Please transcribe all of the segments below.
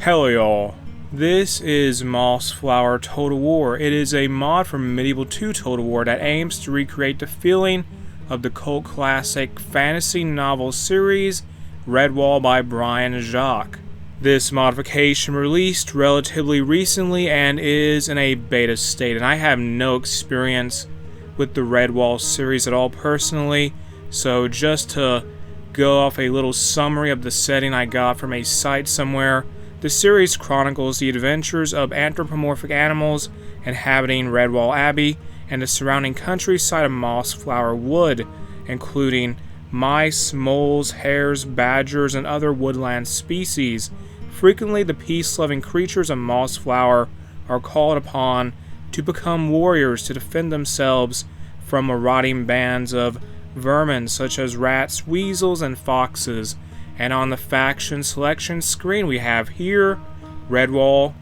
Hello y'all, this is Mossflower Total War. It is a mod from Medieval 2 Total War that aims to recreate the feeling of the cult classic fantasy novel series Redwall by Brian Jacques. This modification released relatively recently and is in a beta state, and I have no experience with the Redwall series at all personally, so just to go off a little summary of the setting I got from a site somewhere. The series chronicles the adventures of anthropomorphic animals inhabiting Redwall Abbey and the surrounding countryside of Mossflower Wood, including mice, moles, hares, badgers, and other woodland species. Frequently, the peace-loving creatures of Mossflower are called upon to become warriors to defend themselves from marauding bands of vermin such as rats, weasels, and foxes. And on the faction selection screen we have here Redwall,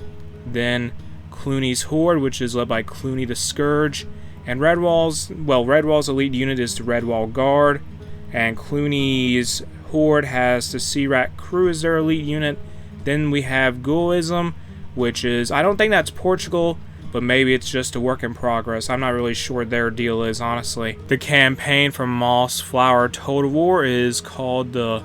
then Clooney's Horde, which is led by Clooney the Scourge, and Redwall's elite unit is the Redwall Guard, and Clooney's Horde has the Sea Rat Crew as their elite unit. Then we have Ghoulism, which is, I don't think that's Portugal, but maybe it's just a work in progress. I'm not really sure what their deal is, honestly. The campaign from Mossflower Total War is called the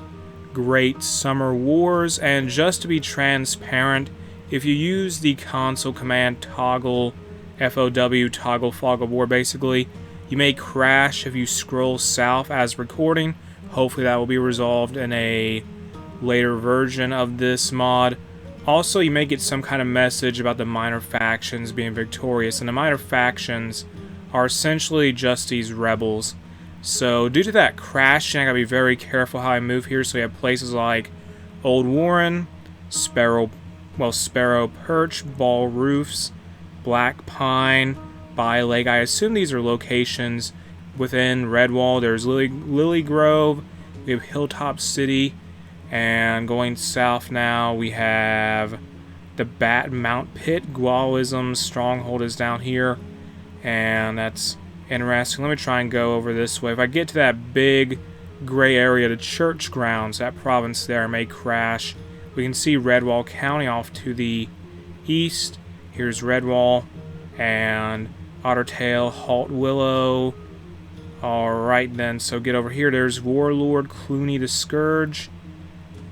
Great Summer Wars, and just to be transparent, if you use the console command toggle FOW, toggle fog of war basically, you may crash if you scroll south as recording. Hopefully that will be resolved in a later version of this mod. Also, you may get some kind of message about the minor factions being victorious, and the minor factions are essentially just these rebels. So due to that crashing, I gotta be very careful how I move here. So we have places like Old Warren, Sparrow Perch, Ball Roofs, Black Pine, By Lake. I assume these are locations within Redwall. There's Lily Grove, we have Hilltop City, and going south now we have the Bat Mount Pit. Ghoulism's stronghold is down here, and that's interesting. Let me try and go over this way. If I get to that big gray area, the church grounds, that province there, I may crash. We can see Redwall County off to the east. Here's Redwall and Ottertail, Halt Willow. Alright then, so get over here. There's Warlord Clooney the Scourge.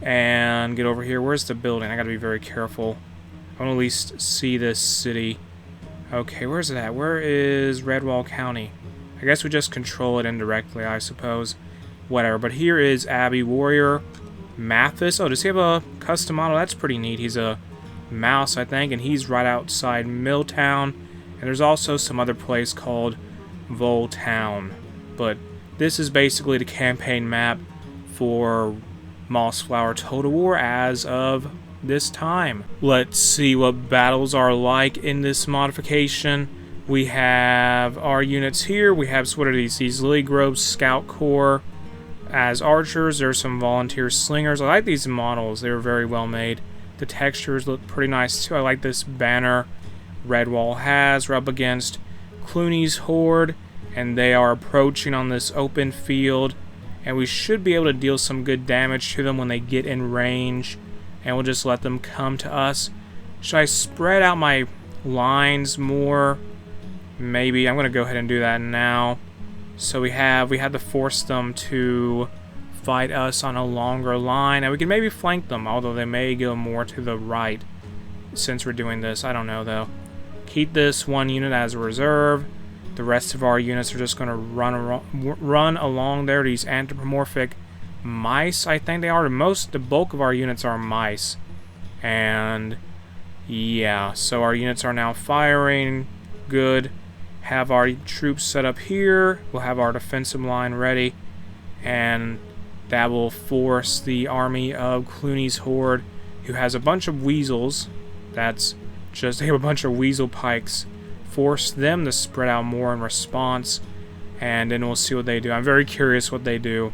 And get over here. Where's the building? I gotta be very careful. I want to at least see this city. Okay, where's it at? Where is Redwall County? I guess we just control it indirectly, I suppose. Whatever. But here is Abbey Warrior Mathis. Oh, does he have a custom model? That's pretty neat. He's a mouse, I think, and he's right outside Milltown. And there's also some other place called Voltown. But this is basically the campaign map for Mossflower Total War as of this time. Let's see what battles are like in this modification. We have our units here. We have, what are these Lily Grove Scout Corps as archers. There's some volunteer slingers. I like these models. They were very well made. The textures look pretty nice too. I like this banner Redwall has. We're up against Clooney's Horde, and they are approaching on this open field, and we should be able to deal some good damage to them when they get in range, and we'll just let them come to us. Should I spread out my lines more? Maybe. I'm going to go ahead and do that now. So we had to force them to fight us on a longer line, and we can maybe flank them, although they may go more to the right since we're doing this. I don't know though. Keep this one unit as a reserve. The rest of our units are just going to run along there. These anthropomorphic mice, I think they are. The bulk of our units are mice. And yeah, so our units are now firing. Good. Have our troops set up here. We'll have our defensive line ready. And that will force the army of Clooney's Horde, who has a bunch of weasels. That's just, they have a bunch of weasel pikes. Force them to spread out more in response, and then we'll see what they do. I'm very curious what they do,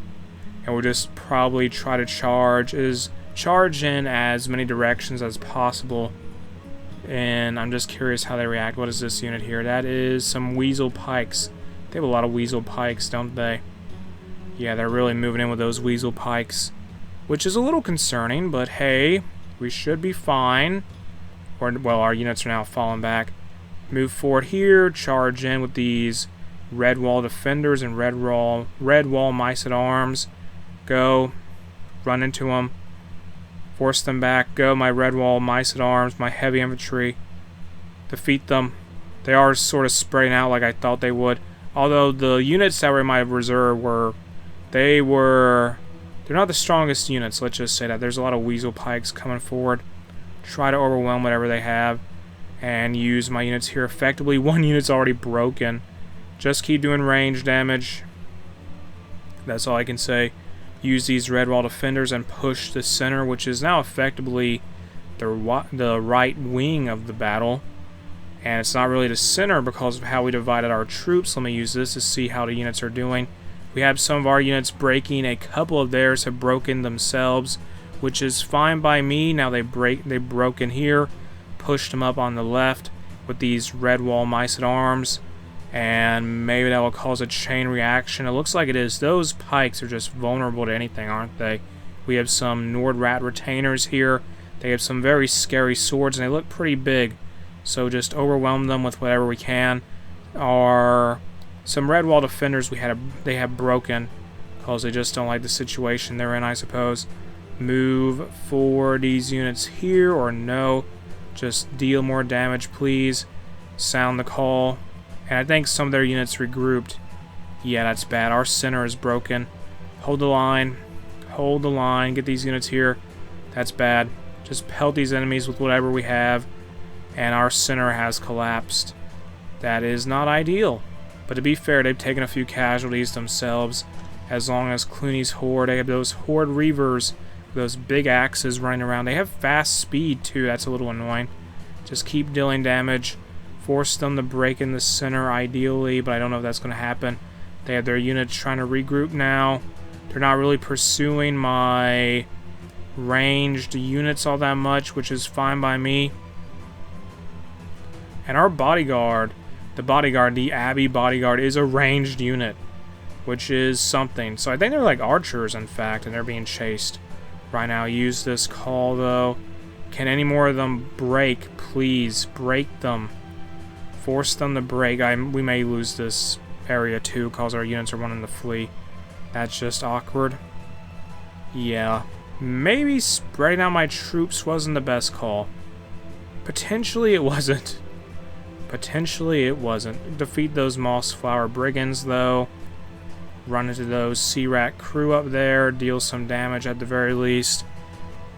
and we'll just probably try to charge in as many directions as possible, and I'm just curious how they react. What is this unit here? That is some weasel pikes. They have a lot of weasel pikes, don't they? Yeah, they're really moving in with those weasel pikes, which is a little concerning, but hey, We should be fine. Or, well, our units are now falling back. Move forward here. Charge in with these Redwall defenders and Redwall mice at arms. Go. Run into them. Force them back. Go, my Redwall mice at arms, my heavy infantry. Defeat them. They are sort of spreading out like I thought they would. Although the units that were in my reserve they're not the strongest units, let's just say that. There's a lot of weasel pikes coming forward. Try to overwhelm whatever they have and use my units here effectively. One unit's already broken. Just keep doing range damage. That's all I can say. Use these Redwall defenders and push the center, which is now effectively the right wing of the battle. And it's not really the center because of how we divided our troops. Let me use this to see how the units are doing. We have some of our units breaking. A couple of theirs have broken themselves, which is fine by me. Now they broke in here. Pushed them up on the left with these Redwall mice at arms. And maybe that will cause a chain reaction. It looks like it is. Those pikes are just vulnerable to anything, aren't they? We have some Nordrat retainers here. They have some very scary swords, and they look pretty big. So just overwhelm them with whatever we can. Some Redwall defenders they have broken because they just don't like the situation they're in, I suppose. Move forward these units here, or no. Just deal more damage, please. Sound the call. And I think some of their units regrouped. Yeah, that's bad. Our center is broken. Hold the line. Hold the line. Get these units here. That's bad. Just pelt these enemies with whatever we have. And our center has collapsed. That is not ideal. But to be fair, they've taken a few casualties themselves. As long as Clooney's horde, they have those horde reavers, those big axes running around. They have fast speed too. That's a little annoying. Just keep dealing damage. Force them to break in the center ideally, but I don't know if that's going to happen. They have their units trying to regroup now. They're not really pursuing my ranged units all that much, which is fine by me. And our bodyguard, the Abbey bodyguard, is a ranged unit, which is something. So I think they're like archers, in fact, and they're being chased right now. Use this call, though. Can any more of them break? Please, break them. Force them to break. We may lose this area, too, because our units are wanting to flee. That's just awkward. Yeah. Maybe spreading out my troops wasn't the best call. Potentially it wasn't. Potentially it wasn't. Defeat those Mossflower brigands, though. Run into those Sea Rat crew up there. Deal some damage at the very least.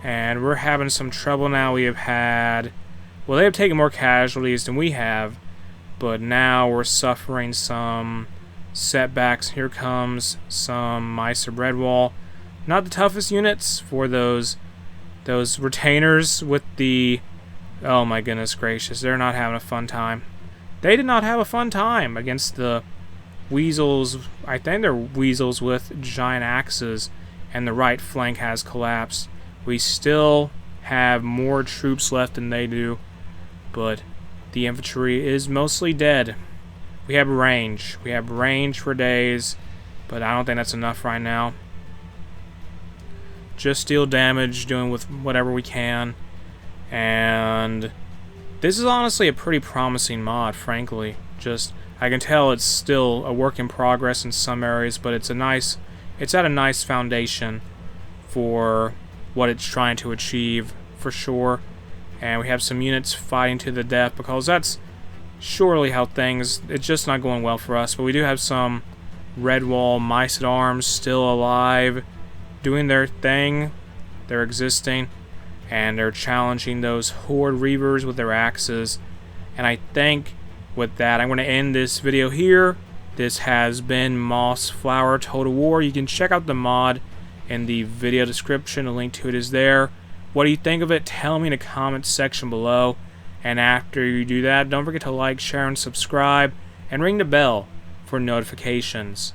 And we're having some trouble now. We have had... Well, they have taken more casualties than we have. But now we're suffering some setbacks. Here comes some Mice of Redwall. Not the toughest units for those retainers with the... Oh my goodness gracious, they're not having a fun time. They did not have a fun time against the weasels. I think they're weasels with giant axes, and the right flank has collapsed. We still have more troops left than they do, but the infantry is mostly dead. We have range. We have range for days, but I don't think that's enough right now. Just deal damage, doing with whatever we can. And this is honestly a pretty promising mod, frankly. I can tell it's still a work in progress in some areas, but it's at a nice foundation for what it's trying to achieve, for sure. And we have some units fighting to the death, because that's surely how it's just not going well for us. But we do have some Redwall mice at arms still alive, doing their thing. They're existing. And they're challenging those horde reavers with their axes. And I think with that, I'm going to end this video here. This has been Mossflower Total War. You can check out the mod in the video description. A link to it is there. What do you think of it? Tell me in the comments section below. And after you do that, don't forget to like, share, and subscribe. And ring the bell for notifications.